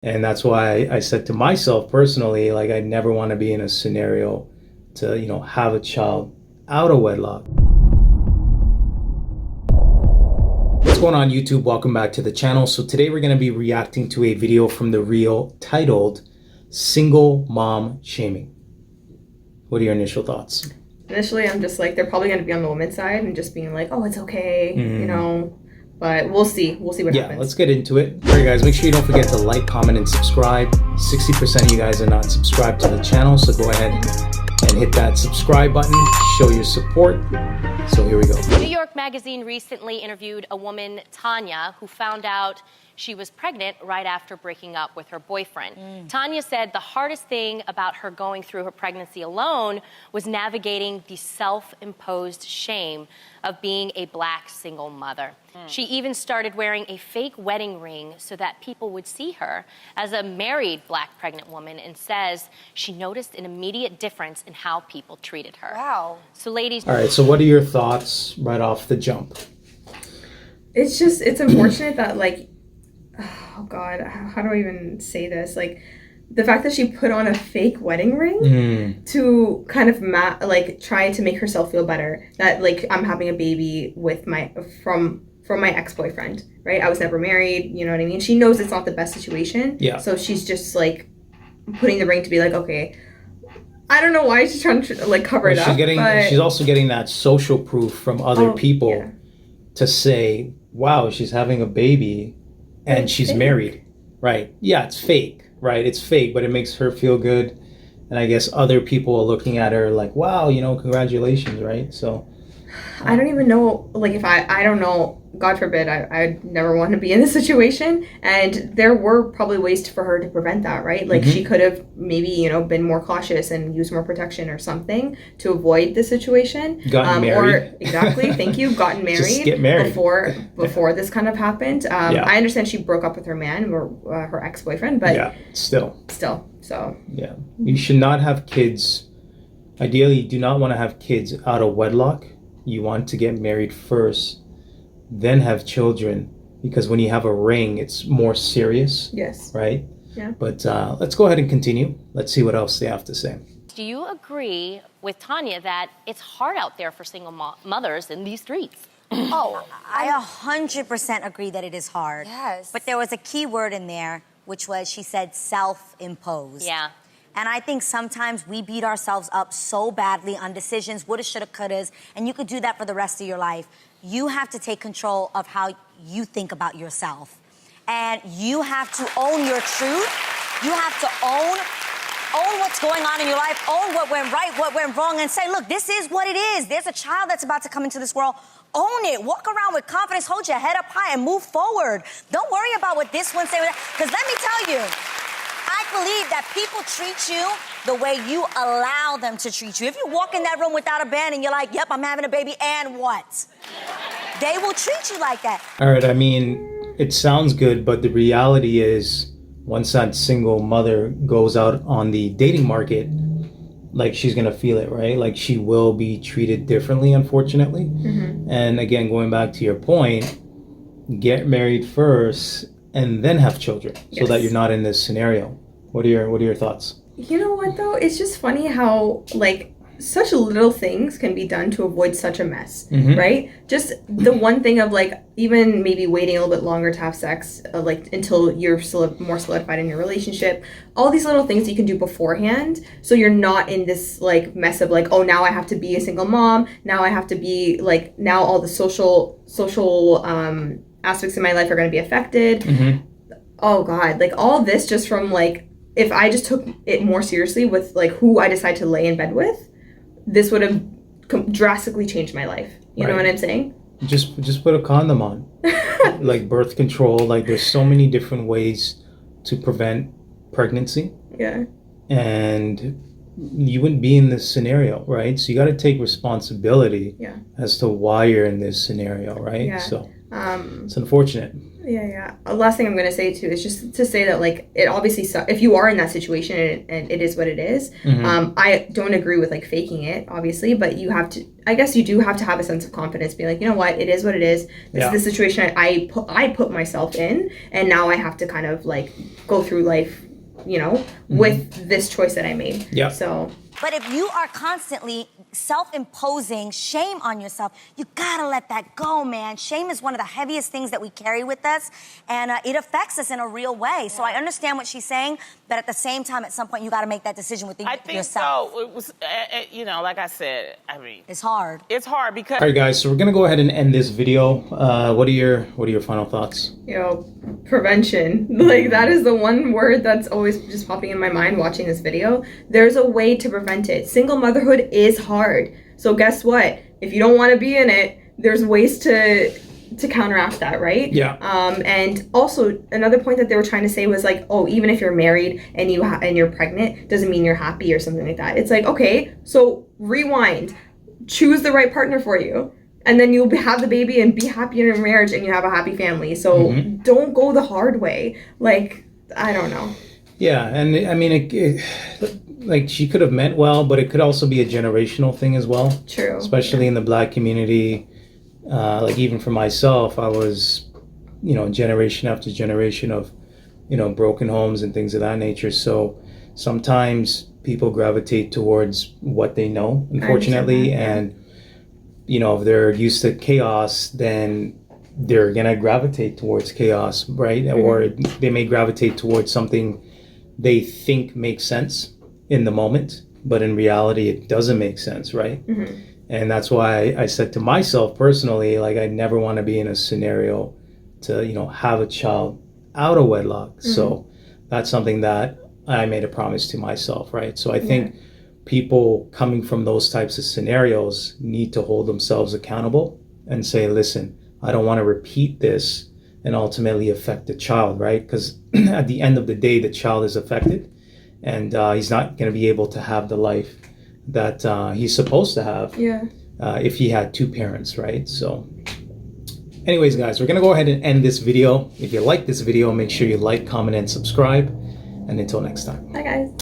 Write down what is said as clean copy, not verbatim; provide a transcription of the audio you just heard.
And that's why I said to myself personally, like, I never want to be in a scenario to, have a child out of wedlock. What's going on, YouTube? Welcome back to the channel. So today we're going to be reacting to a video from The Real titled Single Mom Shaming. What are your initial thoughts? Initially, I'm just like, they're probably going to be on the woman's side and just being like, oh, it's okay, But we'll see. We'll see what happens. Yeah, let's get into it. All right, guys, make sure you don't forget to like, comment, and subscribe. 60% of you guys are not subscribed to the channel, so go ahead and hit that subscribe button. Show your support. So here we go. New York Magazine recently interviewed a woman, Tanya, who found out she was pregnant right after breaking up with her boyfriend. Tanya said the hardest thing about her going through her pregnancy alone was navigating the self-imposed shame of being a Black single mother. She even started wearing a fake wedding ring so that people would see her as a married Black pregnant woman, and says she noticed an immediate difference in how people treated her. Wow. So ladies... All right, so what are your thoughts right off the jump? It's unfortunate that, like, oh God, how do I even say this? Like, the fact that she put on a fake wedding ring to kind of try to make herself feel better. That, like, I'm having a baby with from my ex-boyfriend, right? I was never married, you know what I mean? She knows it's not the best situation. Yeah. So she's just, like, putting the ring to be like, okay. I don't know why she's trying to, like, cover it up. She's also getting that social proof from other people to say, wow, she's having a baby and she's married. Right. Yeah, it's fake. Right. It's fake, but it makes her feel good. And I guess other people are looking at her like, wow, congratulations. Right. So I don't even know, like, if I don't know, God forbid, I'd never want to be in this situation. And there were probably ways for her to prevent that, right? Like, she could have maybe, been more cautious and used more protection or something to avoid the situation. Gotten married. Exactly, thank you, gotten married. Just get married. Before this kind of happened. I understand she broke up with her man, or her ex-boyfriend, but... Yeah, still, so... Yeah, you should not have kids. Ideally, you do not want to have kids out of wedlock. You want to get married first, then have children, because when you have a ring, it's more serious. Yes. Right? Yeah. But let's go ahead and continue. Let's see what else they have to say. Do you agree with Tanya that it's hard out there for single mothers in these streets? Oh, I 100% agree that it is hard. Yes. But there was a key word in there, which was, she said, self-imposed. Yeah. And I think sometimes we beat ourselves up so badly on decisions, woulda, shoulda, couldas, and you could do that for the rest of your life. You have to take control of how you think about yourself. And you have to own your truth. You have to own what's going on in your life, own what went right, what went wrong, and say, look, this is what it is. There's a child that's about to come into this world. Own it. Walk around with confidence, hold your head up high, and move forward. Don't worry about what this one said. Because let me tell you, I believe that people treat you the way you allow them to treat you. If you walk in that room without a band and you're like, yep, I'm having a baby, and what? They will treat you like that. All right, I mean, it sounds good, but the reality is, once that single mother goes out on the dating market, like, she's gonna feel it, right? Like, she will be treated differently, unfortunately. And again, going back to your point, get married first and then have children, so that you're not in this scenario. What are your thoughts? You know what, though? It's just funny how, like, such little things can be done to avoid such a mess, right? Just the one thing of, like, even maybe waiting a little bit longer to have sex, like, until you're more solidified in your relationship. All these little things you can do beforehand, so you're not in this, like, mess of, like, oh, now I have to be a single mom. Now I have to be, like, now all the social aspects of my life are going to be affected. Oh God, like, all this just from, like, if I just took it more seriously with, like, who I decide to lay in bed with, this would have drastically changed my life. You know what I'm saying? Just put a condom on. Like, birth control. Like, there's so many different ways to prevent pregnancy. Yeah. And you wouldn't be in this scenario, right? So you got to take responsibility as to why you're in this scenario, right? Yeah. So It's unfortunate. Yeah. Last thing I'm going to say too is just to say that like it obviously if you are in that situation and it is what it is. I don't agree with like faking it, obviously, but you have to. I guess you do have to have a sense of confidence. Be like, you know what, it is what it is. This is the situation I put myself in, and now I have to kind of like go through life, with this choice that I made. Yeah. So. But if you are constantly self-imposing shame on yourself, you gotta let that go, man. Shame is one of the heaviest things that we carry with us, and it affects us in a real way. So I understand what she's saying, but at the same time, at some point, you gotta make that decision within yourself. I think so. It was, like I said, it's hard. It's hard because. All right, guys. So we're gonna go ahead and end this video. What are your final thoughts? Prevention. Like that is the one word that's always just popping in my mind watching this video. There's a way to prevent it. Single motherhood is hard. So guess what? If you don't want to be in it, there's ways to counteract that, right? Yeah. And also another point that they were trying to say was like, oh, even if you're married and you're pregnant, doesn't mean you're happy or something like that. It's like, okay, so rewind, choose the right partner for you. And then you'll have the baby and be happy in your marriage and you have a happy family. So don't go the hard way. Like, I don't know. Yeah, and I mean, like she could have meant well, but it could also be a generational thing as well. True. Especially in the Black community. Like even for myself, I was, generation after generation of, broken homes and things of that nature. So sometimes people gravitate towards what they know, unfortunately, and if they're used to chaos, then they're gonna gravitate towards chaos, right? Or they may gravitate towards something they think makes sense in the moment, but in reality, it doesn't make sense, right? And that's why I said to myself personally, like I never want to be in a scenario to, have a child out of wedlock. So that's something that I made a promise to myself, right? So I think people coming from those types of scenarios need to hold themselves accountable and say, listen, I don't want to repeat this and ultimately affect the child, right? Because at the end of the day, the child is affected and he's not going to be able to have the life that he's supposed to have if he had two parents, right? So anyways, guys, we're going to go ahead and end this video. If you like this video, make sure you like, comment, and subscribe. And until next time. Bye, guys.